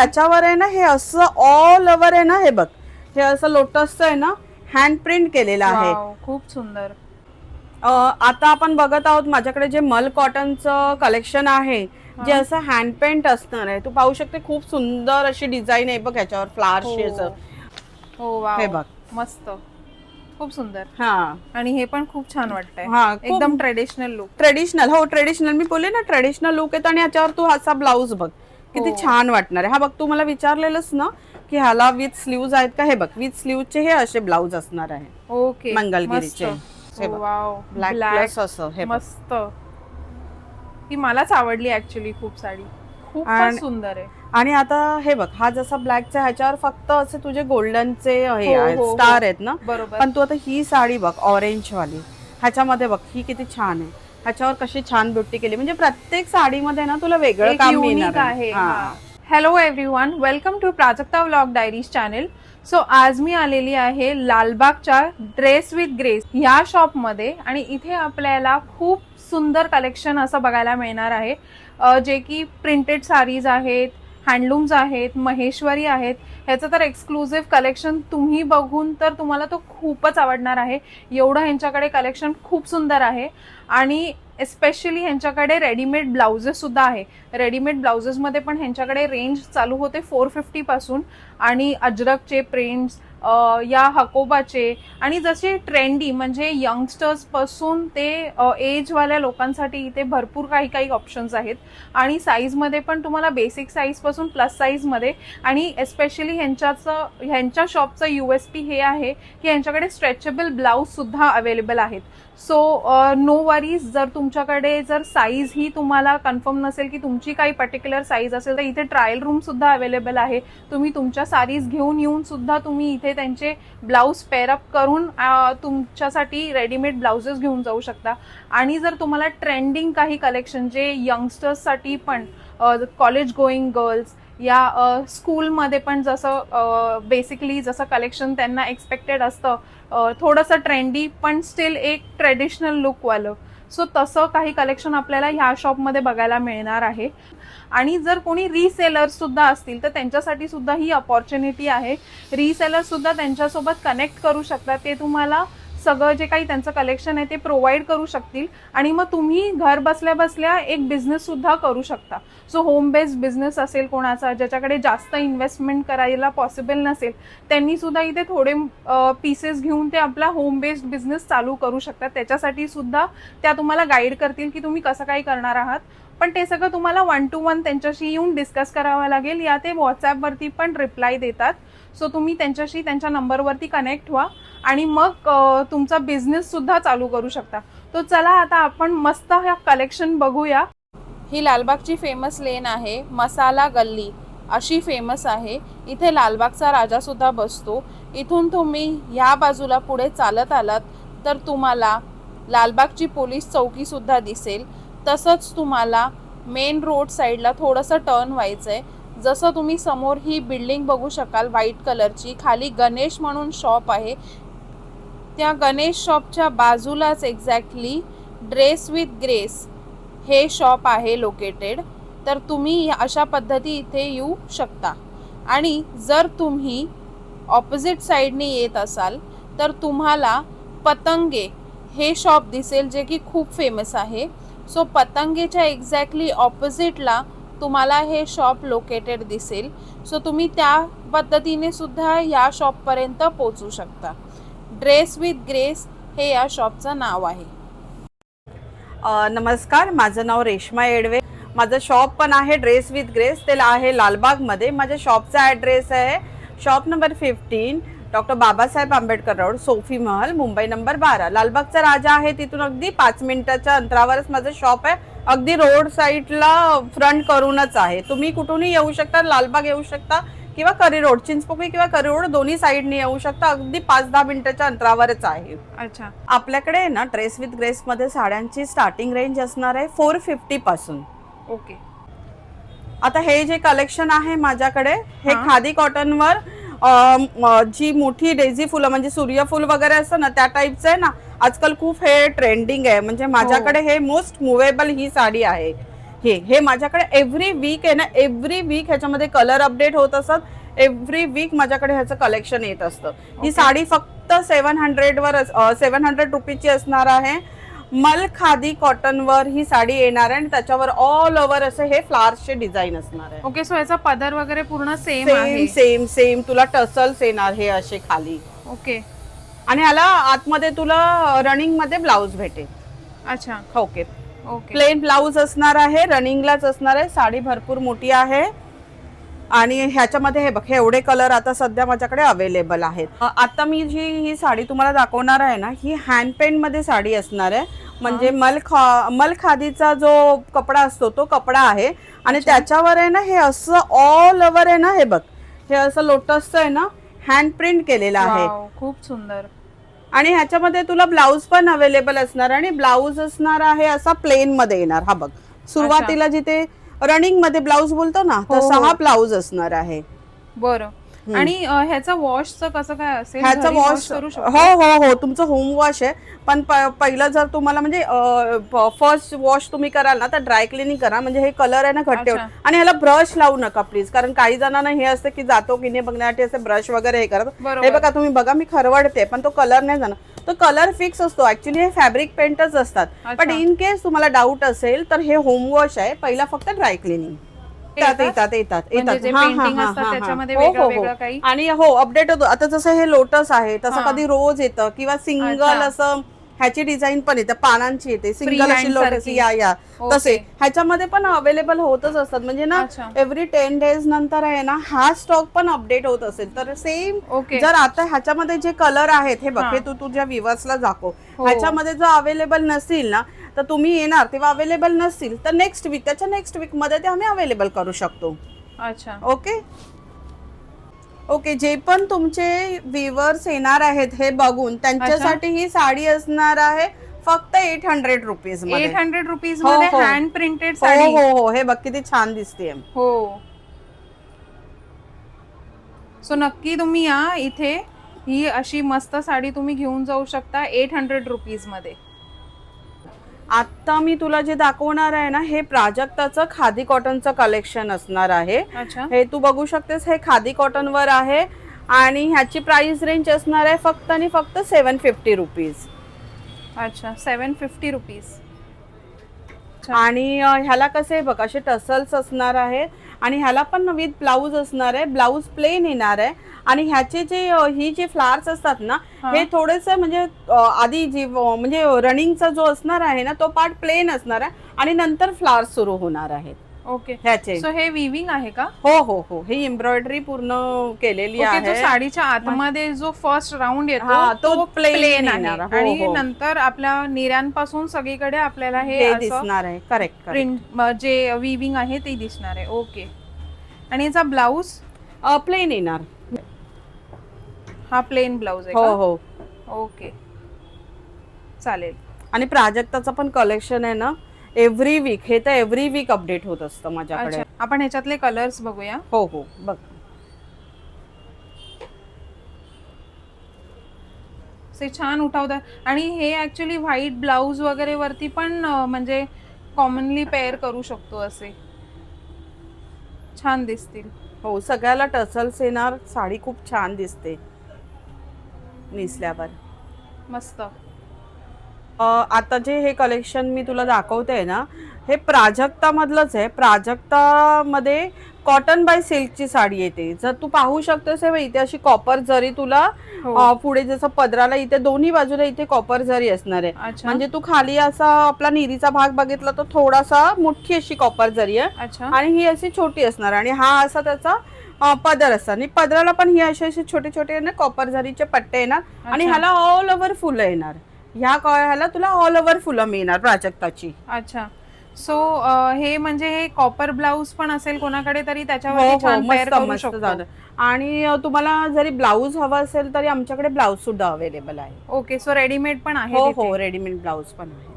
त्याच्यावर आहे ना हे असं ऑल ओव्हर आहे ना, हे बघ हे असं लोटसचं आहे ना हँड प्रिंट केलेलं आहे. वाव, खूप सुंदर. आता आपण बघत आहोत माझ्याकडे जे मल कॉटनचं कलेक्शन आहे, जे असं हँड पेंट असणार आहे. तू पाहू शकते खूप सुंदर अशी डिझाईन आहे बघ याच्यावर फ्लावर्सची असं. हो वाव, हे बघ मस्त, खूप सुंदर. हा, आणि हे पण खूप छान वाटतंय. हा, एकदम ट्रेडिशनल लुक. ट्रेडिशनल. हो ट्रेडिशनल, मी बोलले ना ट्रेडिशनल लुक आहे. आणि याच्यावर तू असा ब्लाऊज बघ किती छान वाटणार आहे. हा बघ, तू मला विचारलेलंस ना की ह्याला विथ स्लीव्ज आहेत का, हे बघ विथ स्लीव्हचे हे असे ब्लाऊज असणार आहे. ओके, मंगलगिरीचे. वाव, ब्लॅक प्लस असं हे मस्त. ही मलाच आवडली ऍक्च्युली खूप साडी, खूप सुंदर आहे. आणि आता हे बघ, हा जसा ब्लॅकचा ह्याच्यावर फक्त असे तुझे गोल्डनचे हे हो, स्टार आहेत ना, बरोबर. पण तू आता ही साडी बघ ऑरेंज वाली, ह्याच्यामध्ये बघ ही किती छान आहे. ह्याच्यावर कशी छान बुट्टी केली, म्हणजे प्रत्येक साडीमध्ये ना तुला वेगळं काम मिळणार आहे. Hello everyone, welcome to Prajakta vlog diaries channel. So आज मी आलेली आहे लालबागच्या ड्रेस विथ ग्रेस या शॉपमध्ये, आणि इथे आपल्याला खूप सुंदर कलेक्शन असं बघायला मिळणार आहे, जे की प्रिंटेड साडीज आहेत, हँडलूम्स आहेत, महेश्वरी आहेत. ह्याचं तर एक्सक्लुझिव्ह कलेक्शन तुम्ही बघून तर तुम्हाला तो खूपच आवडणार आहे. एवढं ह्यांच्याकडे कलेक्शन खूप सुंदर आहे. आणि एस्पेशली ह्यांच्याकडे रेडीमेड ब्लाउजेस सुद्धा आहे. रेडीमेड ब्लाउजेसमध्ये पण ह्यांच्याकडे रेंज चालू होते 450 पासून, आणि अजरकचे प्रिंट्स, या हकोबाचे, आणि जसे ट्रेंडी म्हणजे यंगस्टर्स पासून ते एजवाल्या लोकांसाठी इथे भरपूर काही काही ऑप्शन्स आहेत. आणि साईजमध्ये पण तुम्हाला बेसिक साईज पासून प्लस साईजमध्ये. आणि एस्पेशली ह्यांच्या शॉपचं USP हे आहे की ह्यांच्याकडे स्ट्रेचेबल ब्लाऊज सुद्धा अवेलेबल आहेत. सो नो वरीज, जर तुमच्याकडे जर साईज ही तुम्हाला कन्फर्म नसेल की तुमची काही पर्टिक्युलर साईज असेल, तर इथे ट्रायल रूम सुद्धा अवेलेबल आहे. तुम्ही तुमच्या साडीज घेऊन येऊन सुद्धा तुम्ही इथे त्यांचे ब्लाऊज पेअरअप करून तुमच्यासाठी रेडीमेड ब्लाउजेस घेऊन जाऊ शकता. आणि जर तुम्हाला ट्रेंडिंग काही कलेक्शन जे यंगस्टर्ससाठी पण, कॉलेज गोईंग गर्ल्स या स्कूलमध्ये पण जसं बेसिकली जसं कलेक्शन त्यांना एक्सपेक्टेड असतं, थोडंसं ट्रेंडी पण स्टील एक ट्रेडिशनल लुकवालं, सो तसं काही कलेक्शन आपल्याला ह्या शॉपमध्ये बघायला मिळणार आहे. आणि जर कोणी रीसेलर्स सुद्धा असतील तर त्यांच्यासाठी सुद्धा ही अपॉर्च्युनिटी आहे. रीसेलर सुद्धा त्यांच्यासोबत कनेक्ट करू शकतात. ते तुम्हाला सगळं जे काही त्यांचं कलेक्शन आहे ते प्रोव्हाइड करू शकतील, आणि मग तुम्ही घर बसल्या बसल्या एक बिझनेस सुद्धा करू शकता. सो होम बेस्ड बिझनेस असेल कोणाचा, ज्याच्याकडे जास्त इन्व्हेस्टमेंट करायला पॉसिबल नसेल, त्यांनी सुद्धा इथे थोडे पीसेस घेऊन ते आपला होम बेस्ड बिझनेस चालू करू शकतात. त्याच्यासाठी सुद्धा त्या तुम्हाला गाईड करतील की तुम्ही कसं काही करणार आहात. पण ते सगळं तुम्हाला 1 to 1 त्यांच्याशी येऊन डिस्कस करावं लागेल, या ते व्हॉट्सॲपवरती पण रिप्लाय देतात. सो तुम्ही त्यांच्याशी त्यांच्या नंबरवरती कनेक्ट व्हा आणि मग तुमचा बिझनेस सुद्धा चालू करू शकता. तो चला आता आपण मस्त ह्या कलेक्शन बघूया. ही लालबागची फेमस लेन आहे, मसाला गल्ली अशी फेमस आहे. इथे लालबागचा राजा सुद्धा बसतो. इथून तुम्ही ह्या बाजूला पुढे चालत आलात तर तुम्हाला लालबागची पोलीस चौकी सुद्धा दिसेल. तसंच तुम्हाला मेन रोड साईडला थोडंसं टर्न व्हायचं आहे. जसं तुम्ही समोर ही बिल्डिंग बघू शकाल व्हाईट कलरची, खाली गणेश म्हणून शॉप आहे. त्या गणेश शॉपच्या बाजूलाच एक्झॅक्टली ड्रेस विथ ग्रेस हे शॉप आहे लोकेटेड. तर तुम्ही अशा पद्धती इथे येऊ शकता. आणि जर तुम्ही ऑपोजिट साईडने येत असाल तर तुम्हाला पतंगे हे शॉप दिसेल, जे की खूप फेमस आहे. सो पतंगेच्या एक्झॅक्टली ऑपोजिटला तुम्हाला हे शॉप लोकेटेड दिसेल. सो तुम्ही त्या पद्धतीने सुद्धा या शॉपपर्यंत पोहोचू शकता. ड्रेस विथ ग्रेस हे या शॉपचं नाव आहे. नमस्कार, माझं नाव रेश्मा येडवे. माझं शॉप पण आहे ड्रेस विथ ग्रेस, ते आहे लालबागमध्ये. माझ्या शॉपचा ॲड्रेस आहे shop number 15, doctor Babasaheb Ambedkar road, Sophie Mahal, Mumbai number 12. लालबागचा राजा आहे तिथून अगदी 5 मिनिटाच्या अंतरावरच माझं शॉप आहे. अगदी रोड साईडला फ्रंट करूनच आहे. तुम्ही कुठूनही येऊ शकता, लालबाग येऊ शकता किंवा करी रोड, चिंचपोकळी किंवा करी रोड दोन्ही साईडने येऊ शकता. अगदी 5-10 मिनिटाच्या अंतरावरच आहे. अच्छा, आपल्याकडे ना ड्रेस विथ ग्रेस मध्ये साड्यांची स्टार्टिंग रेंज असणार आहे 450 पासून. ओके. आता हे जे कलेक्शन आहे माझ्याकडे, हे खादी कॉटनवर जी मोठी डेझी फुलं म्हणजे सूर्यफूल वगैरे असतं ना त्या टाईपचं आहे ना. आजकाल खूप हे ट्रेंडिंग आहे. म्हणजे माझ्याकडे हे मोस्ट मुवेबल ही साडी आहे. हे माझ्याकडे एव्हरी वीक आहे ना, एव्हरी वीक ह्याच्यामध्ये कलर अपडेट होत असतात. एव्हरी वीक माझ्याकडे ह्याचं कलेक्शन येत असतं. ही साडी फक्त 700 वर 700 रुपीची असणार आहे. मल खादी कॉटन वर ही साडी येणार आहे आणि त्याच्यावर ऑल ओव्हर असे हे फ्लावर्सचे डिझाईन असणार आहे. ओके, सो याचा पदर वगैरे पूर्ण सेम सेम आहे. सेम सेम तुला टसल्स येणार हे असे खाली. ओके. आणि ह्याला आतमध्ये तुला रनिंग मध्ये ब्लाउज भेटेल. अच्छा. ओके. ओके. प्लेन ब्लाउज असणार आहे, रनिंगलाच असणार आहे. साडी भरपूर मोठी आहे आणि ह्याच्यामध्ये हे बघ हे एवढे कलर आता सध्या माझ्याकडे अवेलेबल आहेत. आता मी जी ही साडी तुम्हाला दाखवणार आहे ना, ही हँड पेंट मध्ये साडी असणार आहे. म्हणजे मल खादीचा जो कपडा असतो तो कपडा आहे आणि त्याच्यावर आहे ना हे असं ऑल ओव्हर आहे ना, हे बघ हे असं लोटसचं आहे ना हँड प्रिंट केलेलं आहे. वाव, खूप सुंदर. आणि ह्याच्यामध्ये तुला ब्लाउज पण अवेलेबल असणार आणि ब्लाउज असणार आहे असा प्लेन मध्ये येणार. हा बघ सुरुवातीला जिथे रनिंग मध्ये ब्लाउज बोलतो ना तसा हा ब्लाउज असणार आहे. बरं. आणि ह्याचा वॉशचं कसं काय असेल? ह्याचा घरी वॉश करू शकतो? हो हो हो तुमचं होम वॉश आहे. पण पहिलं जर तुम्हाला म्हणजे फर्स्ट वॉश तुम्ही कराल ना तर ड्राय क्लिनिंग करा, म्हणजे हे कलर आहे ना घट्ट. आणि ह्याला ब्रश लावू नका प्लीज, कारण काही जणांना हे असतं की जातो की नाही बघण्यासाठी असे ब्रश वगैरे हे करत. हे बघा तुम्ही बघा मी खरवडते पण तो कलर नाही जाणार. तो कलर फिक्स असतो. ऍक्च्युली हे फॅब्रिक पेंटच असतात. पण इन केस तुम्हाला डाऊट असेल तर हे होम वॉश आहे. पहिला फक्त ड्राय क्लिनिंग येतात. आणि हो अपडेट होतो. आता जसं हे लोटस आहे तसं कधी रोज येतं किंवा सिंगल असं ह्याची डिझाईन पण येते, पानांची येते सिंगल अशी लोटस या तसे ह्याच्यामध्ये पण अवेलेबल होतच असतात. म्हणजे ना एव्हरी 10 डेज नंतर आहे ना हा स्टॉक पण अपडेट होत असेल तर सेम. जर आता ह्याच्यामध्ये जे कलर आहेत हे बघ हे तू तुझ्या व्ह्युअर्सला दाखव. ह्याच्यामध्ये जर अवेलेबल नसतील ना तर तुम्ही येणार तेव्हा अवेलेबल नसतील तर नेक्स्ट वीक त्याच्या नेक्स्ट वीक मध्ये ते आम्ही अवेलेबल करू शकतो. अच्छा. Okay okay. जे पण तुमचे व्ह्युअर्स येणार आहेत हे बघून त्यांच्यासाठी ही साडी असणार आहे फक्त 800 रुपीज मध्ये. 800 रुपीज मध्ये हँड प्रिंटेड साडी. हो हो हे बघ किती छान दिसते. हो. सो नक्की तुम्ही या इथे. ही अशी मस्त साडी तुम्ही घेऊन जाऊ शकता 800 रुपीज मध्ये. आता मी तुला जे दाखवणार आहे ना हे प्राजक्ताचं खादी कॉटनचं कलेक्शन असणार आहे. हे तू बघू शकतेस हे खादी कॉटन वर आहे आणि ह्याची प्राइस रेंज असणार आहे फक्त आणि फक्त 750 रुपीज. अच्छा 750 रुपीज. आणि ह्याला कसे बघ असे टसल्स असणार आहेत आणि ह्याला पण विथ ब्लाऊज असणार आहे. ब्लाऊज प्लेन येणार आहे आणि ह्याचे जे ही जे फ्लावर्स असतात ना हे थोडेसे म्हणजे आधी जी म्हणजे रनिंगचा जो असणार आहे ना तो पार्ट प्लेन असणार आहे आणि नंतर फ्लावर्स सुरू होणार आहेत. ओके. ह्याचे सो हे विविंग आहे का? हो हो हो हे एम्ब्रॉयडरी पूर्ण केलेली आहे. साडीच्या आतमध्ये जो फर्स्ट राऊंड येतो तो प्लेन आहे आणि नंतर आपल्या निऱ्यांपासून सगळीकडे आपल्याला हे दिसणार आहे. करेक्ट. प्रिंट जे विविंग आहे ते दिसणार आहे. ओके. आणि याचा ब्लाऊज प्लेन येणार. हा प्लेन ब्लाऊज आहे. हो हो. ओके चालेल. आणि प्राजक्ताचं पण कलेक्शन आहे ना एव्हरी वीक. हे तर एव्हरी वीक अपडेट होत असतं माझ्याकडे. आपण ह्याच्यातले कलर्स बघूया. हो हो बघ. छान उठवतात आणि हे ऍक्च्युली व्हाईट ब्लाऊज वगैरे वरती पण म्हणजे कॉमनली पेअर करू शकतो. असे छान दिसतील. हो सगळ्याला टसल्स येणार. साडी खूप छान दिसते नेसल्यावर. मस्त. आता जे हे कलेक्शन मी तुला दाखवते ना हे प्राजक्ता मधलंच आहे. प्राजक्ता मध्ये कॉटन बाय सिल्कची साडी येते. जर तू पाहू शकतोस इथे अशी कॉपर जरी तुला पुढे जसं पदराला इथे दोन्ही बाजूला इथे कॉपर जरी असणार आहे. म्हणजे तू खाली असा आपला निरीचा भाग बघितला तर थोडासा मोठी अशी कॉपर जरी आहे आणि ही अशी छोटी असणार आणि हा असा त्याचा पदर असतात आणि पदराला पण ही असे असे छोटे छोटे ना कॉपर जरीचे पट्टे येणार आणि ह्याला ऑल ओव्हर फुलं येणार. ह्याला तुला ऑल ओव्हर फुलं मिळणार प्राजक्ताची. अच्छा. सो हे म्हणजे हे कॉपर ब्लाऊज पण असेल कोणाकडे तरी त्याच्यावर छान पेअर करू शकतो. आणि तुम्हाला जरी ब्लाऊज हवा असेल तरी आमच्याकडे ब्लाऊज सुद्धा अवेलेबल आहे. ओके. सो रेडीमेड पण आहे. हो हो रेडीमेड ब्लाऊज पण आहे.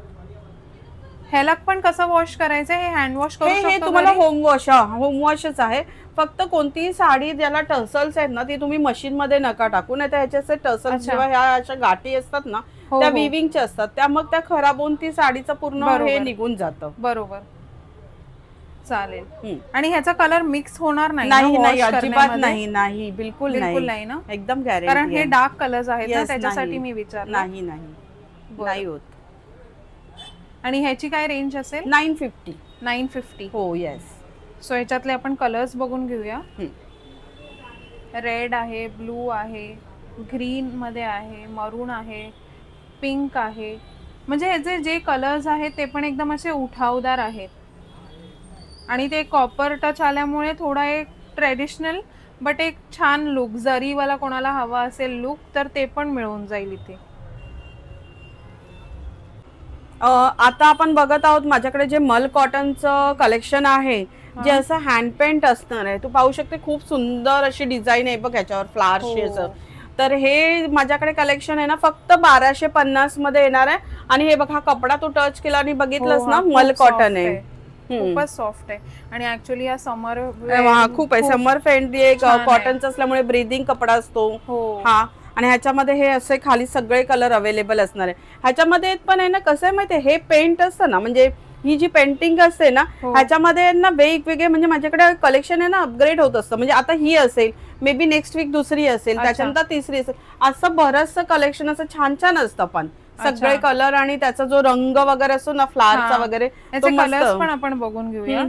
ह्याला पण कसं वॉश करायचं? हे हँड वॉश करू शकतो? हे तुम्हाला होम वॉश. होम वॉशच आहे. फक्त कोणतीही साडी ज्याला टसल्स आहेत ना ती तुम्ही मशीन मध्ये नका टाकू, नाही तर ह्याचे टसल्स जेव्हा ह्या अशा गाठी असतात ना त्या विविंगच्या असतात त्या मग त्या खराब होऊन ती साडीचं पूर्ण हे निघून जातं. बरोबर. चालेल. आणि ह्याचा कलर मिक्स होणार नाही नाही ना नाही wash अजिबात करण्यामध्ये? नाही नाही बिलकुल बिलकुल नाही ना, एकदम कारण गॅरंटी हे डार्क कलर्स आहेत ना Yes, त्याच्यासाठी नाही. मी विचारलं. नाही बरं. नाही होत. आणि ह्याची काय रेंज असेल? 950. 950. हो येस. सो ह्याच्यातले आपण कलर्स बघून घेऊया. रेड आहे, ब्लू आहे, ग्रीन मध्ये आहे, मरून आहे, पिंक आहे. म्हणजे ह्याचे जे कलर्स आहेत ते पण एकदम असे उठावदार आहेत आणि ते कॉपर टच आल्यामुळे थोडा एक ट्रेडिशनल बट एक छान लुक, जरीवाला कोणाला हवा असेल लुक तर ते पण मिळून जाईल इथे. आता आपण बघत आहोत माझ्याकडे जे मल कॉटनचं कलेक्शन आहे जे असं हँड पेंट असणार आहे. तू पाहू शकते खूप सुंदर अशी डिझाईन आहे बघ याच्यावर फ्लावर्सची असं. तर हे माझ्याकडे कलेक्शन आहे ना फक्त 1250 मध्ये येणार आहे. आणि हे बघ हा कपडा तू टच केला आणि बघितलंस ना मल कॉटन आहे. खूपच सॉफ्ट आहे आणि ऍक्च्युअली या समर खूप आहे समर फ्रेंडली आहे कॉटनचा असल्यामुळे ब्रीदिंग कपडा असतो हा. आणि ह्याच्यामध्ये हे असे खाली सगळे कलर अवेलेबल असणार आहे. ह्याच्यामध्ये पण आहे ना कसं आहे माहितीये हे पेंट असतं ना म्हणजे ही जी पेंटिंग असते ना ह्याच्यामध्ये ना वेगवेगळे म्हणजे माझ्याकडे कलेक्शन आहे ना अपग्रेड होत असतं. म्हणजे आता ही असेल मे बी नेक्स्ट वीक दुसरी असेल त्याच्यानंतर तिसरी असेल असं बरंचसं कलेक्शन असं छान छान असतं. पण सगळे कलर आणि त्याचा जो रंग वगैरे असतो ना फ्लावरचा वगैरे कलर्स पण आपण बघून घेऊया.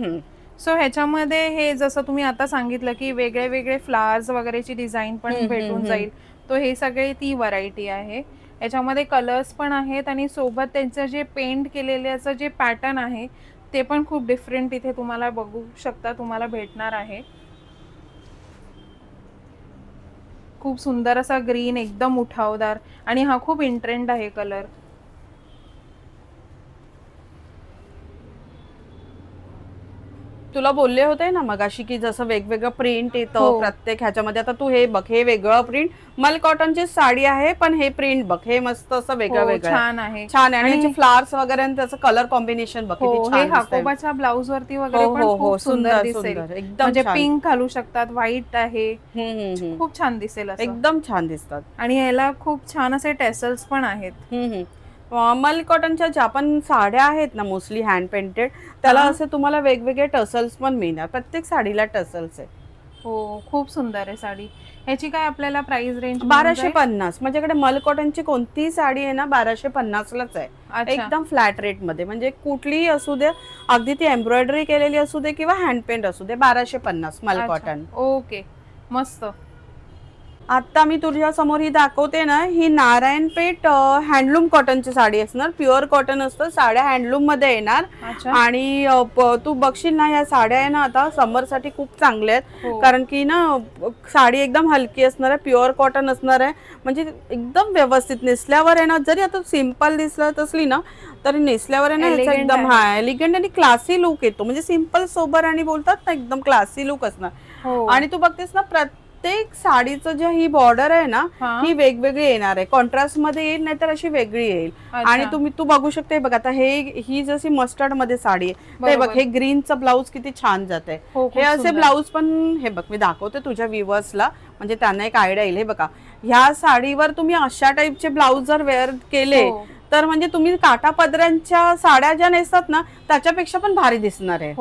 सो ह्याच्यामध्ये हे जसं तुम्ही आता सांगितलं की वेगळे वेगळे फ्लावर्स वगैरेची डिझाईन पण भेटून जाईल. तो हे सगळे ती व्हरायटी आहे. याच्यामध्ये कलर्स पण आहेत आणि सोबत त्यांचं जे पेंट केलेले असं जे पॅटर्न आहे ते पण खूप डिफरंट इथे तुम्हाला बघू शकता तुम्हाला भेटणार आहे. खूप सुंदर असा ग्रीन एकदम उठावदार आणि हा खूप इंट्रेंड आहे कलर. तुला बोलले होते ना मगाशी की जसं वेगवेगळं प्रिंट येतं प्रत्येक ह्याच्यामध्ये. आता तू हे बघ हे वेगळं प्रिंट मल कॉटनची साडी आहे पण हे प्रिंट बघ हे मस्त असं वेगळं वेगळं छान आहे. छान आहे आणि फ्लावर्स वगैरे आणि त्याचं कलर कॉम्बिनेशन बघ किती छान हाकोबाच्या ब्लाउज वरती वगैरे पण खूप सुंदर दिसेल. एकदम म्हणजे पिंक घालू शकतात, व्हाईट आहे, खूप छान दिसेल एकदम छान दिसतात. आणि याला खूप छान असे टेसल्स पण आहेत. मल कॉटनच्या ज्या पण साड्या आहेत ना मोस्टली हँड पेंटेड त्याला असे तुम्हाला वेगवेगळे टसल्स पण मिळणार. प्रत्येक साडीला टसल्स आहे. हो खूप सुंदर आहे साडी. ह्याची काय आपल्याला प्राइस रेंज? 1250. माझ्याकडे मल कॉटनची कोणतीही साडी आहे ना 1250 लाच आहे. एकदम फ्लॅट रेट मध्ये म्हणजे कुठलीही असू दे अगदी ती एम्ब्रॉयडरी केलेली असू दे किंवा हँड पेंट असू दे 1250 मल कॉटन. ओके मस्त. आता मी तुझ्या समोर ही दाखवते ना ही नारायणपेठ हँडलूम कॉटनची साडी असणार. प्युअर कॉटन असतं. साड्या हँडलूम मध्ये येणार. आणि तू बघशील ना या साड्या आहे ना आता समर साठी खूप चांगल्या आहेत. कारण की ना साडी एकदम हलकी असणार आहे, प्युअर कॉटन असणार आहे. म्हणजे एकदम व्यवस्थित नेसल्यावर आहे ना जरी आता सिंपल दिसत असली ना तरी नेसल्यावर आहे ना ह्याचा एकदम एलिगंट आणि क्लासी लुक येतो. म्हणजे सिंपल सोबर आणि बोलतात ना एकदम क्लासी लुक असणार. आणि तू बघतेस ना प्रत्येक साडीचं जे ही बॉर्डर आहे ना ही वेगवेगळी येणार आहे. कॉन्ट्रास्ट मध्ये येईल नाहीतर अशी वेगळी येईल. आणि तू बघू शकते बघ आता ही जशी मस्टर्ड मध्ये साडी आहे ते बघ हे ग्रीनचं ब्लाऊज किती छान जात आहे. हे असे ब्लाऊज पण हे बघ मी दाखवते तुझ्या व्ह्युअर्सला म्हणजे त्यांना एक आयडिया येईल. हे बघा ह्या साडीवर तुम्ही अशा टाईपचे ब्लाऊज जर वेअर केले तर म्हणजे तुम्ही काठापदरांच्या साड्या ज्या नेसतात ना त्याच्यापेक्षा पण भारी दिसणार आहे.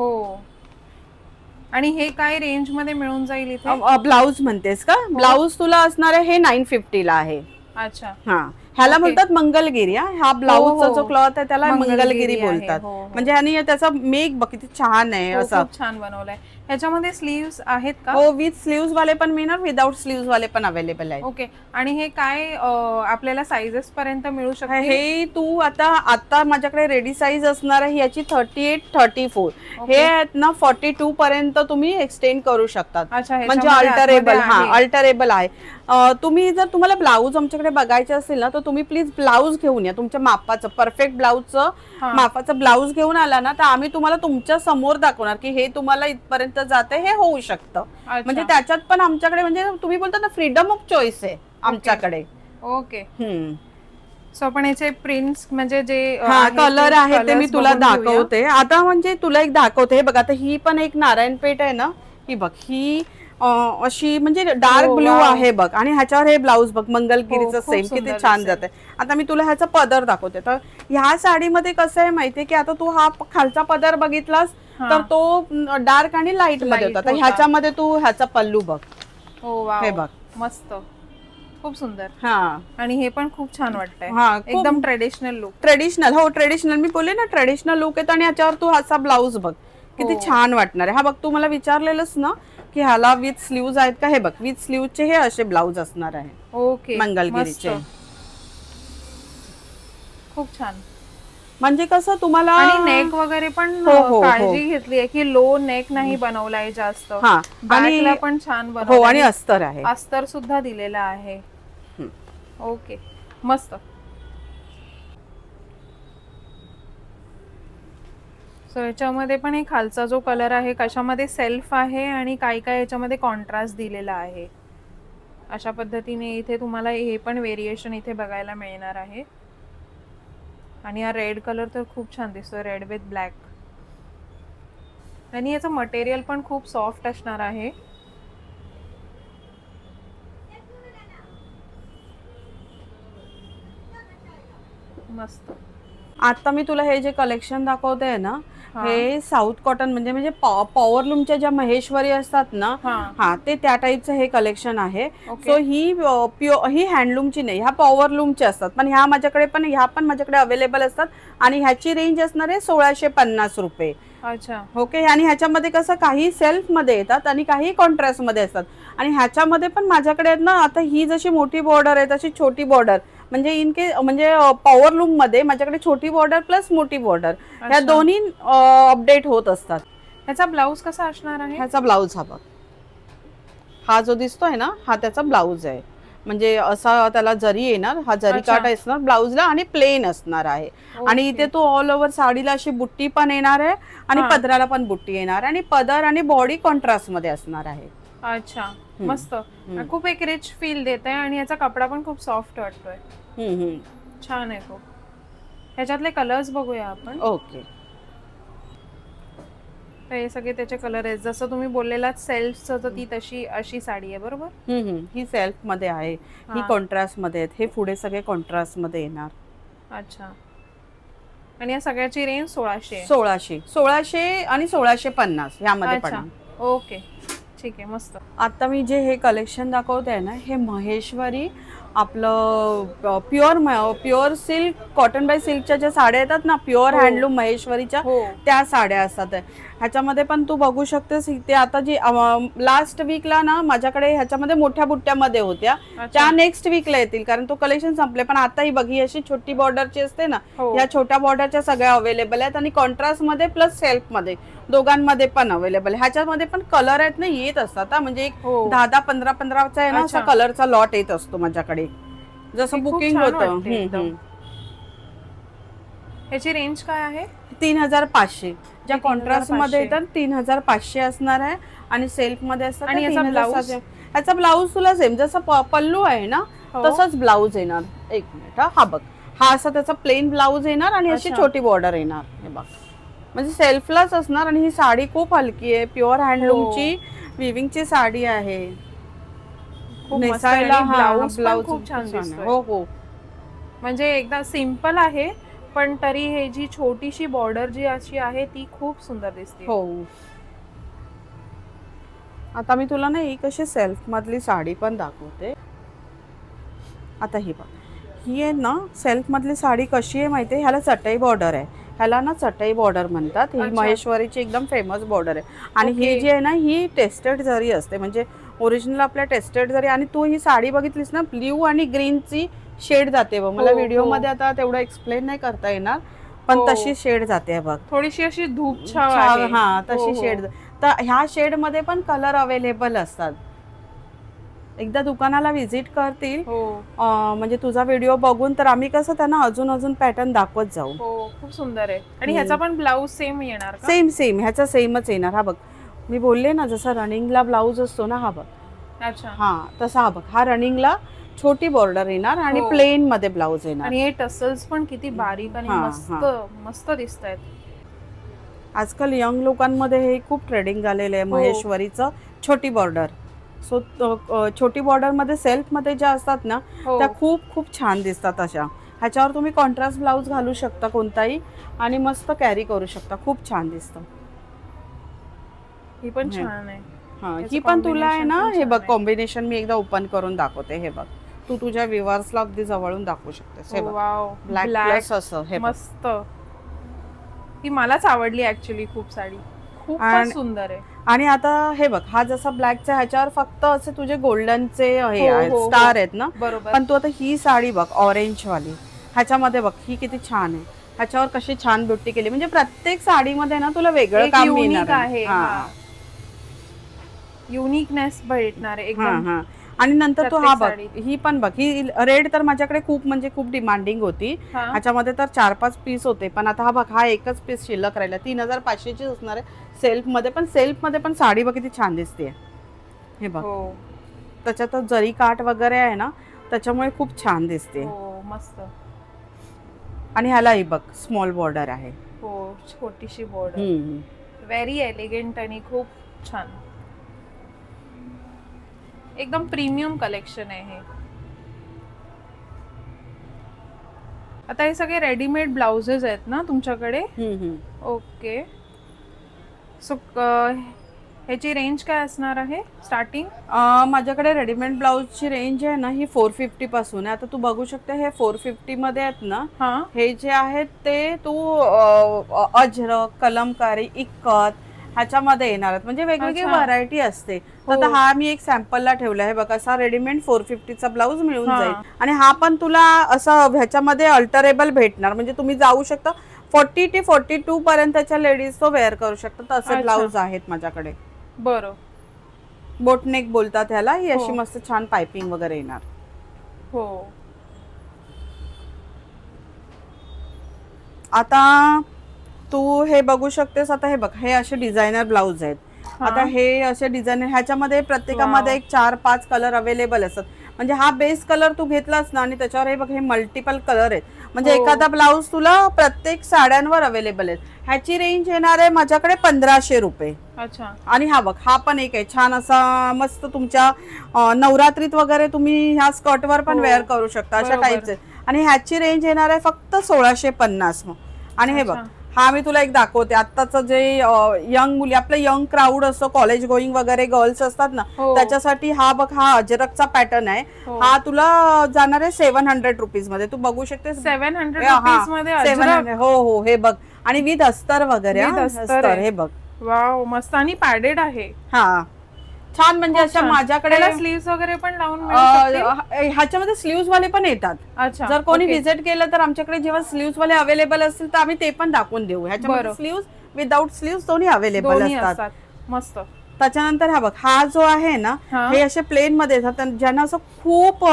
आणि हे काय रेंज मध्ये मिळून जाईल इथे? ब्लाऊज म्हणतेस का? ब्लाऊज तुला असणार आहे हे 950 ला आहे. अच्छा हा ह्याला बोलतात मंगलगिरी. हा ब्लाऊजचा जो क्लॉथ आहे त्याला मंगलगिरी बोलतात. म्हणजे आणि त्याचा मेक बघ किती छान आहे. असं छान बनवलाय. ह्याच्यामध्ये स्लीव्स आहेत का? हो विथ स्लीव्स वाले पण मिळणार, विदाउट स्लीव्स वाले पण अवेलेबल आहेत. ओके. आणि हे काय आपल्याला साइजेस पर्यंत मिळू शकते? हे तू आता माझ्याकडे रेडी साईज असणार आहे याची 38, 34. हे आहेत ना 42 पर्यंत तुम्ही एक्सटेंड करू शकतात. म्हणजे अल्टरेबल. अल्टरेबल आहे. तुम्ही जर तुम्हाला ब्लाऊज आमच्याकडे बघायचे असेल ना तर तुम्ही प्लीज ब्लाऊज घेऊन या तुमच्या मापाचं परफेक्ट ब्लाऊजचं मापाचं ब्लाऊज घेऊन आला ना तर आम्ही तुम्हाला तुमच्या समोर दाखवणार की हे तुम्हाला इथपर्यंत जाते हे होऊ शकतं. म्हणजे त्याच्यात पण आमच्याकडे म्हणजे तुम्ही बोलता ना फ्रीडम ऑफ चॉईस आहे आमच्याकडे. ओके. सो पण याचे प्रिंट्स म्हणजे जे कलर आहे ते मी तुला दाखवते. आता म्हणजे तुला एक दाखवते. हे बघ आता ही पण एक नारायणपेठ आहे ना ही बघ ही अशी म्हणजे डार्क ब्लू आहे बघ आणि ह्याच्यावर हे ब्लाऊज बघ मंगलगिरीचं सेम किती छान जाते. आता मी तुला ह्याचा पदर दाखवते. तर ह्या साडीमध्ये कसं आहे माहितीये की आता तू हा खालचा पदर बघितलास हा. तर तो डार्क आणि लाईट मध्ये होता. तर ह्याच्यामध्ये तू ह्याचा पल्लू बघ. हो वाव, हे बघ मस्त, खूप सुंदर. हा आणि हे पण खूप छान वाटतंय. हा, एकदम ट्रेडिशनल लुक. ट्रेडिशनल. हो ट्रेडिशनल, मी बोलले ना ट्रेडिशनल लुक आहे. आणि ह्याच्यावर तू ह्याचा ब्लाऊज बघ किती हो. छान वाटणार आहे. हा बघ, तू मला विचारलेलंस ना की ह्याला विथ स्लीव्ज आहेत का. हे बघ विथ स्लीव्हचे हे असे ब्लाऊज असणार आहे. ओके, मंगलगिरीचे. खूप छान. म्हणजे कसं तुम्हाला आणि नेक वगैरे पण हो, काळजी घेतली आहे की लो नेक नाही बनवलाय जास्त. हा, बॅकला पण छान हो, बनवलं. आणि अस्तर आहे. अस्तर सुद्धा दिलेला आहे. ओके, मस्त. सो याच्यामध्ये पण हे खालचा जो कलर आहे कशामध्ये सेल्फ आहे आणि काय काय याच्यामध्ये कॉन्ट्रास्ट दिलेला आहे. अशा पद्धतीने इथे तुम्हाला हे पण व्हेरिएशन इथे बघायला मिळणार आहे. आणि हा रेड कलर तर खूप छान दिसतोय, रेड विथ ब्लॅक. आणि याचं मटेरियल पण खूप सॉफ्ट असणार आहे. मस्त. आता मी तुला हे जे कलेक्शन दाखवते ना, हे साऊथ कॉटन म्हणजे पॉवरलूमच्या ज्या महेश्वरी असतात ना, हा ते त्या टाईपचं हे कलेक्शन आहे. सो ही हँडलूमची नाही, ह्या पॉवरलूमच्या असतात. पण ह्या माझ्याकडे अवेलेबल असतात. आणि ह्याची रेंज असणार आहे 1650 रुपये. अच्छा, ओके. आणि ह्याच्यामध्ये कसं काही सेल्फ मध्ये येतात आणि काही कॉन्ट्रास्ट मध्ये असतात. आणि ह्याच्यामध्ये पण माझ्याकडे आहेत ना, आता ही जशी मोठी बॉर्डर आहे तशी छोटी बॉर्डर, म्हणजे पॉवरलूम मध्ये माझ्याकडे छोटी बॉर्डर प्लस मोठी बॉर्डर, ह्या दोन्ही अपडेट होत असतात. ह्याचा ब्लाऊज कसा असणार आहे? ह्याचा ब्लाऊज हा बघ, हा जो दिसतोय ना, हा त्याचा ब्लाऊज आहे. म्हणजे असा त्याला जरी येणार, हा जरी काट असणार ब्लाऊजला आणि प्लेन असणार आहे. आणि इथे तो ऑल ओव्हर साडीला अशी बुट्टी पण येणार आहे आणि पदराला पण बुट्टी येणार आणि पदर आणि बॉडी कॉन्ट्रास्ट मध्ये असणार आहे. अच्छा, मस्त. खूप एक रिच फील देत आहे. आणि याचा कपडा पण खूप सॉफ्ट वाटतोय. छान आहे खूप. ह्याच्यातले कलर्स बघूया आपण. ओके. तर हे सगळे त्याचे कलर आहेत. जसं तुम्ही बोललेला सेल्फचं, तर ती तशी अशी साडी आहे बरोबर. ही सेल्फ मध्ये आहे, ही कॉन्ट्रास्ट मध्ये आहेत. हे पुढे सगळे कॉन्ट्रास्ट मध्ये येणार. अच्छा. आणि या सगळ्याची रेंज 1600 1600 आणि 1650 ह्यामध्ये पण. ओके, ठीक आहे, मस्त. आता मी जे हे कलेक्शन दाखवते आहे ना, हे महेश्वरी आपलं प्युअर सिल्क, कॉटन बाय सिल्कच्या ज्या साड्या येतात ना, प्युअर हँडलूम महेश्वरीच्या, त्या साड्या असतात. ह्याच्यामध्ये पण तू बघू शकतेस. ते आता जी लास्ट वीकला ना माझ्याकडे ह्याच्यामध्ये मोठ्या बुट्ट्यामध्ये होत्या, त्या नेक्स्ट वीकला येतील कारण तो कलेक्शन संपले. पण आता ही बघ, ही अशी छोटी बॉर्डरची असते ना, या छोट्या बॉर्डरच्या सगळ्या अवेलेबल आहेत. आणि कॉन्ट्रास्ट मध्ये प्लस सेल्फ मध्ये दोघांमध्ये पण अवेलेबल. ह्याच्यामध्ये पण कलर आहेत ना, येत असतात. म्हणजे एक 10-10, 15-15चा आहे ना, असा कलरचा लॉट येत असतो माझ्याकडे, जसं बुकिंग होतं. ह्याची रेंज काय आहे? 3500. ज्या कॉन्ट्रास्ट मध्ये येतात 3500 असणार आहे. आणि सेल्फ मध्ये असतात. आणि ह्याचा ब्लाऊज तुला सेम जसं पल्लू आहे ना तसंच ब्लाऊज येणार. एक मिनिट, हा बघ, हा असा त्याचा प्लेन ब्लाऊज येणार आणि अशी छोटी बॉर्डर येणार. हे बघ, म्हणजे सेल्फलाच असणार. आणि ही साडी खूप हलकी आहे, प्युअर हँडलूमची विविंगची साडी आहे. नेसायला ब्लाऊज खूप छान दिसतोय. हो, म्हणजे एकदा सिंपल आहे पण तरी हे जी छोटीशी बॉर्डर जी अशी आहे ती खूप सुंदर दिसते. हो. आता मी तुला ना एक अशी सेल्फ मधली साडी पण दाखवते. आता ही बघ, ही आहे ना सेल्फ मधली साडी कशी आहे माहितीये, ह्याला चटई बॉर्डर आहे. ह्याला ना चटई बॉर्डर म्हणतात. ही महेश्वरीची एकदम फेमस बॉर्डर आहे. आणि ही जी आहे ना, ही टेस्टेड जरी असते, म्हणजे ओरिजिनल आपल्या टेस्टेड जरी. आणि तू ही साडी बघितलीस ना, ब्ल्यू आणि ग्रीनची शेड जाते बघ. मला व्हिडिओ मध्ये आता तेवढं एक्सप्लेन नाही करता येणार, पण तशी शेड जाते बघ, थोडीशी अशी धूप छाव. हा, तशी शेड. तर ह्या शेड मध्ये पण कलर अवेलेबल असतात. एकदा दुकानाला व्हिजिट करतील, म्हणजे तुझा व्हिडिओ बघून, तर आम्ही कसं त्यांना अजून पॅटर्न दाखवत जाऊ. खूप सुंदर आहे. आणि ह्याचा पण ब्लाऊज सेम येणार का? सेम ह्याचा सेमच येणार. हा बघ, मी बोलले ना जसं रनिंगला ब्लाऊज असतो ना, हा बघ. अच्छा, हा तसा हा बघ, हा रनिंगला छोटी बॉर्डर येणार आणि प्लेन मध्ये ब्लाऊज येणार. आणि हे टसल्स पण किती बारीक आणि मस्त दिसत आहेत. आजकाल यंग लोकांमध्ये हे खूप ट्रेडिंग झालेलं आहे महेश्वरीचं छोटी बॉर्डर. सो छोटी बॉर्डर मध्ये सेल्फ मध्ये ज्या असतात ना, त्या खूप छान दिसतात अशा. ह्याच्यावर तुम्ही कॉन्ट्रास्ट ब्लाऊज घालू शकता कोणताही आणि मस्त कॅरी करू शकता. खूप छान दिसतं. ही पण छान आहे. हा याचं ही पण तुला आहे combination ना, पण हे छान बघ आहे. कॉम्बिनेशन मी एकदा ओपन करून दाखवते. हे बघ तू तुझ्या व्ह्युअर्सला अगदी जवळून दाखवू शकतेस. हे बघ वाव, ब्लॅक प्लस असं हे बघ. मस्त. ही मलाच आवडली ऍक्च्युली खूप साडी, खूपच आणि- सुंदर आहे. आणि आता हे बघ हा जसा ब्लॅकचा ह्याच्यावर फक्त असे तुझे गोल्डनचे हे हो, आहेत हो, हो. स्टार आहेत ना, बरोबर. पण तू आता ही साडी बघ ऑरेंज वाली, ह्याच्यामध्ये बघ ही किती छान आहे. ह्याच्यावर कशी छान बुट्टी केली, म्हणजे प्रत्येक साडीमध्ये ना तुला वेगळं एक काम युनिक मिळणार आहे. हा युनिकनेस भेटणार आहे हा एकदम. हा. आणि नंतर तू प्रत्येक हा बघ, साडीत. ही पण बघ, ही रेड तर माझ्याकडे खूप म्हणजे खूप डिमांडिंग होती. हा. ह्याच्यामध्ये तर 4-5 पीस होते, पण आता हा बघ हा एकच पीस शिल्लक राहिला. 3500 ची असणार आहे सेल्फ मध्ये पण साडी बघ किती छान दिसते. हे बघ हो त्याच्यात जरी काठ वगैरे आहे ना, त्याच्यामुळे खूप छान दिसते. हो मस्त. आणि ह्यालाही बघ स्मॉल बॉर्डर आहे. हो छोटीशी बॉर्डर, हम्म. व्हेरी एलिगंट आणि खूप छान. एकदम प्रीमियम कलेक्शन आहे हे. आता हे सगळे रेडीमेड ब्लाउजेस आहेत ना तुमच्याकडे? ओके. सो ह्याची रेंज काय असणार आहे स्टार्टिंग? माझ्याकडे रेडीमेड ब्लाऊजची रेंज आहे ना, ही 450 पासून आहे. आता तू बघू शकते हे 450 मध्ये आहेत ना. हा. हे जे आहेत ते तू अजरक, कलमकारी, इक्कत ह्याच्यामध्ये येणार आहेत, म्हणजे वेगवेगळी अच्छा. व्हरायटी असते. तर हो. आता हा मी एक सॅम्पलला ठेवला आहे बघ, असा रेडीमेड 450चा ब्लाऊज मिळून हा. जाईल. आणि हा पण तुला असं ह्याच्यामध्ये अल्टरेबल भेटणार, म्हणजे तुम्ही जाऊ शकता 40 ते 42 पर्यंतच्या लेडीज तो वेअर करू शकतात. असे अच्छा. ब्लाऊज आहेत माझ्याकडे. बरं. बोटनेक बोलतात ह्याला. ही अशी हो. मस्त छान पायपिंग वगैरे येणार. हो. आता तू हे बघू शकतेस. आता हे बघ, हे असे डिझायनर ब्लाऊज आहेत. हा. आता हे असे डिझायनर, ह्याच्यामध्ये प्रत्येकामध्ये वाव. एक 4-5 कलर अवेलेबल असतात. म्हणजे हा बेस कलर तू घेतलास ना, आणि त्याच्यावर हे बघ हे मल्टिपल कलर आहेत, म्हणजे हो. एखादा ब्लाऊज तुला प्रत्येक साड्यांवर अवेलेबल आहे. ह्याची रेंज येणार आहे माझ्याकडे 1500 रुपये. अच्छा. आणि हा बघ हा पण एक आहे छान असा मस्त, तुमच्या नवरात्रीत वगैरे तुम्ही ह्या स्कर्टवर पण हो. वेअर करू शकता, अशा बरोबर. टाईपचे. आणि ह्याची रेंज येणार आहे फक्त 1650. आणि हे बघ अच्छा. हा मी तुला एक दाखवते. आत्ताचं जे यंग मुली, आपलं यंग क्राऊड असतो, कॉलेज गोईंग वगैरे गर्ल्स असतात ना, हो. त्याच्यासाठी हा बघ, हा अजरकचा पॅटर्न आहे. हो. हा तुला जाणार आहे 700 रुपीज मध्ये. तू बघू शकते 700 हा, रुपीज मध्ये 700. अजरक. हो हो हे बघ, आणि विथ अस्तर वगैरे. With हा, अस्तर अस्तर आहे. हे बघ. वाव मस्त. आणि पॅडेड आहे. हा छान, म्हणजे खूप अशा छान. माझ्याकडे त्याला स्लीव्स वगैरे पण लावून मिळू शकतील? ह्याच्यामध्ये स्लीव्स वाले पण येतात. अच्छा. जर कोणी ओके. व्हिजिट केलं तर आमच्याकडे जेव्हा स्लीव्स वाले अवेलेबल असतील तर आम्ही ते पण दाखवून देऊ. ह्याच्यामध्ये बरं. स्लीव्स विदाउट स्लीव्स दोन्ही अवेलेबल दोन्ही असतात. असतात. मस्त. त्याच्यानंतर हा बघ, हा जो आहे ना, हा. हे असे प्लेन मध्ये येतात, ज्यांना असं खूप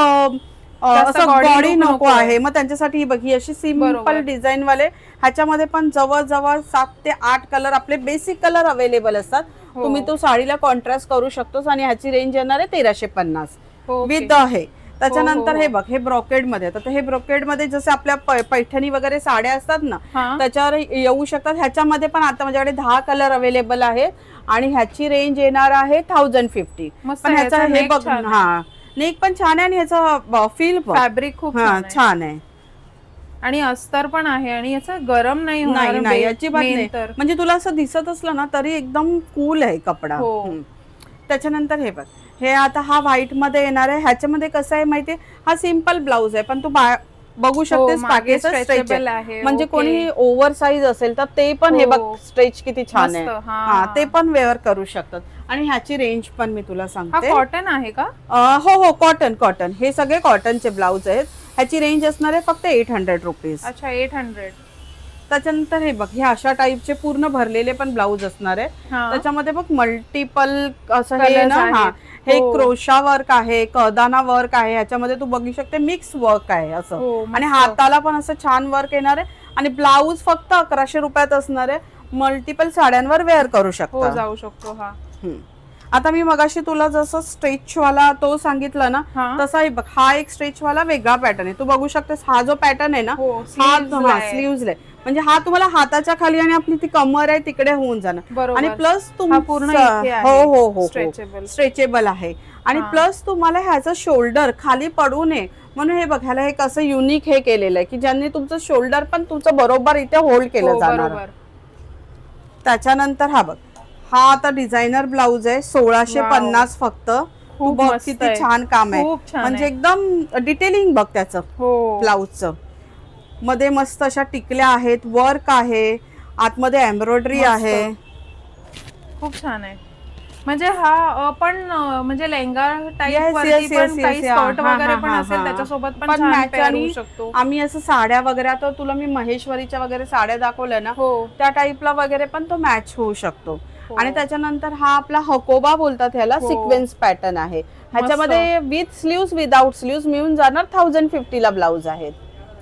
जास्त असं body बॉडी look नको आहे, मग त्यांच्यासाठी ही बघ, ही अशी सिंपल बरोबर. डिझाईन वाले. ह्याच्यामध्ये पण जवळजवळ 7 ते 8 कलर आपले बेसिक कलर अवेलेबल असतात. हो. तुम्ही तो साडीला कॉन्ट्रास्ट करू शकतोस. आणि ह्याची रेंज येणार आहे 1350 ओके. विथ आहे. त्याच्यानंतर हो. हे बघ, हे ब्रॉकेड मध्ये. तर हे ब्रॉकेड मध्ये जसे आपल्या पैठणी वगैरे साड्या असतात ना, हा. त्याच्यावर येऊ शकतात. ह्याच्यामध्ये पण आता माझ्याकडे 10 कलर अवेलेबल आहेत. आणि ह्याची रेंज येणार आहे 1050. मस्त. पण ह्याचा ह्याचा हे neck बघ, छान आहे. हा नेक पण छान आहे. आणि ह्याचा फील फॅब्रिक खूप छान आहे. आणि अस्तर पण आहे. आणि याचं गरम नाही होणार. नाही अजिबात main नाही. तर. म्हणजे तुला असं दिसत असलं ना तरी एकदम कूल आहे कपडा. हो. त्याच्यानंतर हे बघ, हे आता हा व्हाईट मध्ये येणार आहे. ह्याच्यामध्ये कसं आहे माहितीये, हा सिंपल ब्लाऊज आहे, पण तू बघू शकतेस मागे पाठीचं stretchable स्ट्रेच आहे. म्हणजे ओके. कोणी ओव्हर साईज असेल तर ते पण हे हो. बघ स्ट्रेच किती छान आहे. मस्त. हा. हा ते पण वेअर करू शकतात. आणि ह्याची रेंज पण मी तुला हा सांगते. कॉटन आहे का? हो हो कॉटन. हे सगळे कॉटनचे ब्लाऊज आहेत. ह्याची रेंज असणार आहे फक्त 800 रुपीज. अच्छा 800. त्याच्यानंतर हे बघ, हे अशा टाईपचे पूर्ण भरलेले पण ब्लाऊज असणार आहे. हा. त्याच्यामध्ये बघ मल्टिपल असं हे Colours ना, आहेत. हा हे हो. क्रोशा वर्क आहे, कदाना वर्क आहे. ह्याच्यामध्ये तू बघू शकते मिक्स वर्क आहे असं. हो, आणि मस्त. हाताला पण असं छान वर्क येणार आहे. आणि ब्लाऊज फक्त 1100 रुपयात असणार आहे. मल्टिपल साड्यांवर वेअर करू हो शकता. जाऊ शकतो. हा. आता मी मगाशी तुला जसं स्ट्रेच वाला तो सांगितला ना, हा. तसा बघ हा एक स्ट्रेच वाला वेगळा पॅटर्न आहे. तू बघू शकतेस हा जो पॅटर्न आहे ना, हो, हा sleeves ला आहे. स्लीव्हज आहे. म्हणजे हा तुम्हाला हाताच्या खाली आणि आपली ती कमर आहे तिकडे होऊन जाणार. बरोबर. आणि प्लस हा पूर्ण इथे आहे. हो Stretchable. स्ट्रेचेबल आहे. आणि हा. प्लस तुम्हाला ह्याचं शोल्डर खाली पडू नये म्हणून हे बघ, ह्याला एक असं युनिक हे केलेलं आहे की ज्यांनी तुमचं शोल्डर पण तुमचं बरोबर इथे होल्ड केलं हो, जाणार. बरोबर. त्याच्यानंतर हा बघ, हा आता डिझायनर ब्लाउज आहे 1650 फक्त. तू खूप बघ मस्त किती आहे. छान काम आहे, खूप छान म्हणजे आहे. एकदम डिटेलिंग बघ त्याचं हो ब्लाउजचं. मध्ये मस्त अशा टिकल्या आहेत, वर्क आहे, आतमध्ये एम्ब्रॉयडरी मस्त. आहे. खूप छान आहे. म्हणजे हा पण म्हणजे लेहंगा टाइप Yes, वरती yes, पण yes, काही yes, yeah. स्कर्ट हा, वगैरे हा, पण हा, असेल हा. त्याच्यासोबत पण पण छान match पेअर आणि होऊ शकतो. आम्ही असं साड्या वगैरे, आता तुला मी महेश्वरीच्या वगैरे साड्या दाखवल्या ना, हो त्या टाईपला वगैरे पण तो मॅच होऊ शकतो. हो. आणि त्याच्यानंतर हा आपला हकोबा बोलतात ह्याला, हो. सिक्वेन्स पॅटर्न आहे. मस्त. ह्याच्यामध्ये विथ स्लीव्स विदाउट स्लीव्स मिळून जाणार 1050 ला ब्लाउज आहेत.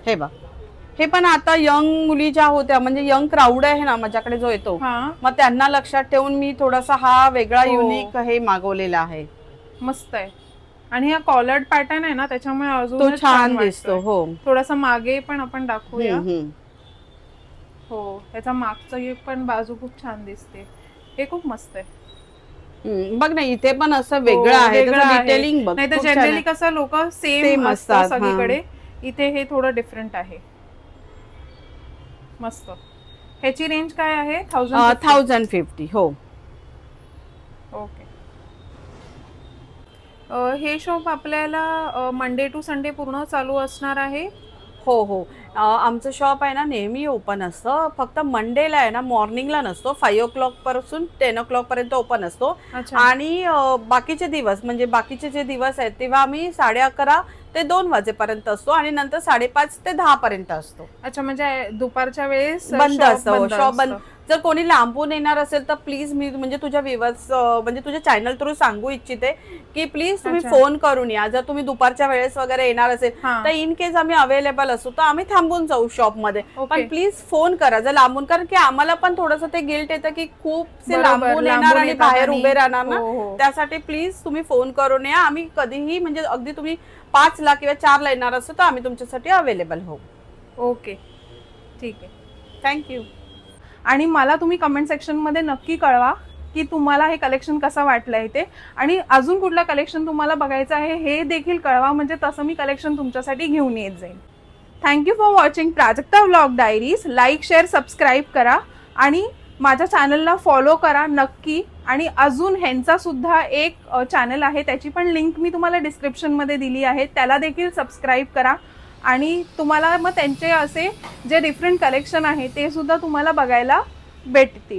हे बघ, हे पण आता यंग मुली ज्या होत्या, म्हणजे यंग क्राऊड आहे ना माझ्याकडे जो येतो, हा मग त्यांना लक्षात ठेवून मी थोडासा हा वेगळा हो. युनिक हे मागवलेला आहे. मस्त आहे. आणि हा कॉलर्ड पॅटर्न आहे ना त्याच्यामुळे तो अजूनच छान वाटतोय. दिसतो. हो. थोडासा मागे पण आपण दाखवूया. हम्म. हो त्याचा मागचं पण बाजू खूप छान दिसते. हे खूप मस्त आहे. बघ ना, इथे पण असं हो, वेगळं आहे, वेगळं त्याचं आहे. डिटेलिंग बघ, नाही तर खूप छान जनरली आहे. कसं लोक सेम Same असतं असतात, सगळीकडे. इथे हे थोडं डिफरंट आहे. मस्त. ह्याची रेंज काय आहे? 1050. हो. ओके. हे शॉप आपल्याला मंडे टू संडे पूर्ण चालू असणार आहे. हो हो. आमचं शॉप आहे ना नेहमी ओपन असतं, फक्त मंडेला आहे ना मॉर्निंगला नसतो. 5 o'clock पासून 10 o'clock पर्यंत ओपन असतो. अच्छा. आणि बाकीचे दिवस, म्हणजे बाकीचे जे दिवस आहेत तेव्हा आम्ही 11:30 ते 2 वाजेपर्यंत असतो, आणि नंतर 5:30 ते 10 पर्यंत असतो. अच्छा, म्हणजे दुपारच्या वेळेस बंद shop असतं, शॉप बंद. असतं. जर कोणी लांबून येणार असेल तर प्लीज मी म्हणजे तुझ्या व्ह्यूअर्स म्हणजे तुझ्या चॅनल थ्रू सांगू इच्छिते की प्लीज तुम्ही अच्छा. फोन करून या. जर तुम्ही दुपारच्या वेळेस वगैरे येणार असेल हा. तर इन केस आम्ही अवेलेबल असू तर आम्ही थांबून जाऊ शॉप मध्ये. ओके. पण प्लीज फोन करा जर लांबून, कारण की आम्हाला पण थोडंसं ते गिल्ट येतं की खूप बरोबर, लांबून येणार आणि येतात बाहेर आणि- उभे राहणार ना. हो, हो. त्यासाठी प्लीज तुम्ही फोन करून या. आम्ही कधीही, म्हणजे अगदी तुम्ही 5 ला किंवा 4 ला येणार असतो तर आम्ही तुमच्यासाठी अवेलेबल होऊ. ओके, ठीक आहे. थँक्यू. आणि मला तुम्ही कमेंट सेक्शनमध्ये नक्की कळवा की तुम्हाला हे कलेक्शन कसं वाटलंय ते, आणि अजून कुठलं कलेक्शन तुम्हाला बघायचं आहे हे देखील कळवा, म्हणजे तसं मी कलेक्शन तुमच्यासाठी घेऊन येत जाईल. Thank you for watching Prajakta vlog diaries. Like, share, subscribe करा आणि माझ्या चॅनलला फॉलो करा नक्की. आणि अजून ह्यांचा सुद्धा एक चॅनल आहे, त्याची पण लिंक मी तुम्हाला डिस्क्रिप्शनमध्ये दिली आहे, त्याला देखील सबस्क्राईब करा. आणि तुम्हाला मग त्यांचे असे जे डिफरंट कलेक्शन आहे ते सुद्धा तुम्हाला बघायला भेटतील.